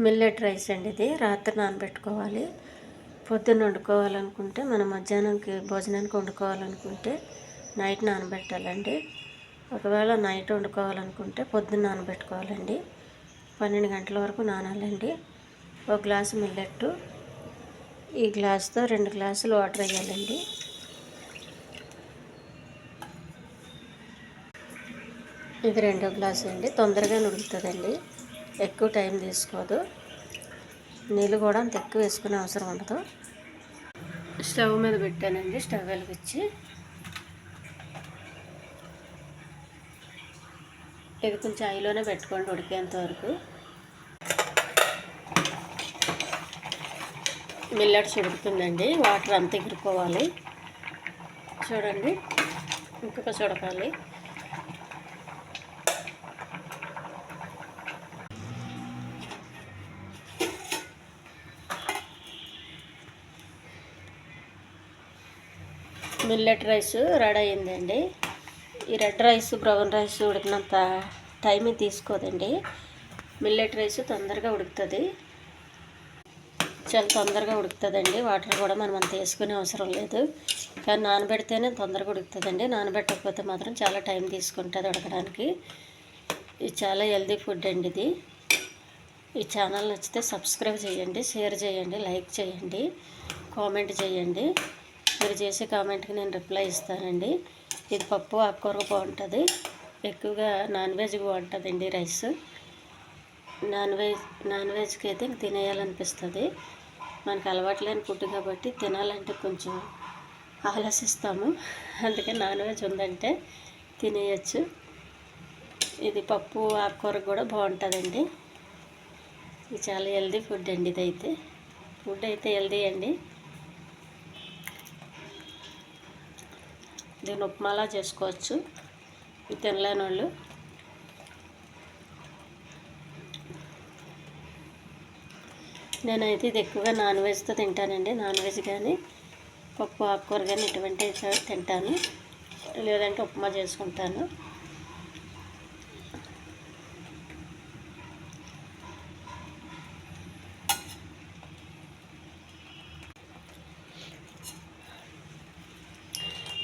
Millet rice అండి. ఇది రాత్రి నానబెట్టుకోవాలి. పొద్దున్న వండుకోవాలనుకుంటే మనం మధ్యాహ్నంకి భోజనానికి వండుకోవాలనుకుంటే నైట్ నానబెట్టాలండి. ఒకవేళ నైట్ వండుకోవాలనుకుంటే పొద్దున్న నానబెట్టుకోవాలండి. 12 గంటల వరకు నానాలండి. ఒక గ్లాసు మిల్లెట్టు, ఈ గ్లాసుతో 2 గ్లాసులు వాటర్ వేయాలండి. ఇది 2వ గ్లాసు అండి. తొందరగా ఉడుకుతుందండి, ఎక్కువ టైం తీసుకోదు. నీళ్ళు కూడా అంత ఎక్కువ వేసుకునే అవసరం ఉండదు. స్టవ్ మీద పెట్టానండి. స్టవ్ వెలిగించి ఇది కొంచెం హైలోనే పెట్టుకోండి ఉడికేంత వరకు. మిల్లెట్స్ ఉడుకుతుందండి. వాటర్ అంతా ఎగిరిపోవాలి. చూడండి, ఇంకొక చూడకాలి. మిల్లెట్ రైస్ రెడీ అయిందండి. ఈ రెడ్ రైస్ బ్రౌన్ రైస్ ఉడికినంత టైం తీసుకోదండి. మిల్లెట్ రైస్ తొందరగా ఉడుకుతుంది, చాలా తొందరగా ఉడుకుతుందండి. వాటర్ కూడా మనం అంత వేసుకునే అవసరం లేదు, కానీ నానబెడితేనే తొందరగా ఉడుకుతుందండి. నానబెట్టకపోతే మాత్రం చాలా టైం తీసుకుంటుంది ఉడకడానికి. ఇది చాలా హెల్దీ ఫుడ్ అండి. ఇది ఈ ఛానల్ నచ్చితే సబ్స్క్రైబ్ చేయండి, షేర్ చేయండి, లైక్ చేయండి, కామెంట్ చేయండి. మీరు చేసే కామెంట్కి నేను రిప్లై ఇస్తానండి. ఇది పప్పు ఆకుకూర బాగుంటుంది. ఎక్కువగా నాన్ వెజ్ బాగుంటుందండి రైస్. నాన్ వెజ్కి అయితే తినేయాలనిపిస్తుంది. మనకు అలవాటు లేని ఫుడ్ కాబట్టి తినాలంటే కొంచెం ఆలోచిస్తాము. అందుకే నాన్ వెజ్ ఉందంటే తినేయచ్చు. ఇది పప్పు ఆకుకూర కూడా బాగుంటుందండి. ఇది చాలా హెల్దీ ఫుడ్ అండి. ఇదైతే ఫుడ్ అయితే హెల్దీ అండి. దీన్ని ఉప్మాలా చేసుకోవచ్చు ఇది తినలేని వాళ్ళు. నేనైతే ఇది ఎక్కువగా నాన్ వెజ్తో తింటానండి. నాన్ వెజ్ కానీ పప్పు ఆకుకూర కానీ ఇటువంటి తింటాను, లేదంటే ఉప్మా చేసుకుంటాను.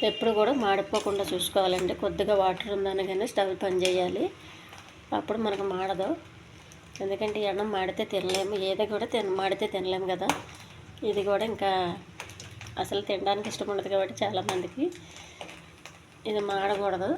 ఎప్పుడు కూడా మాడిపోకుండా చూసుకోవాలండి. కొద్దిగా వాటర్ ఉందనగానే స్టవ్ పని చేయాలి, అప్పుడు మనకు మాడదు. ఎందుకంటే అన్నం మాడితే తినలేము, ఏది కూడా మాడితే తినలేము కదా. ఇది కూడా ఇంకా అసలు తినడానికి ఇష్టం ఉండదు కాబట్టి చాలామందికి ఇది మాడకూడదు.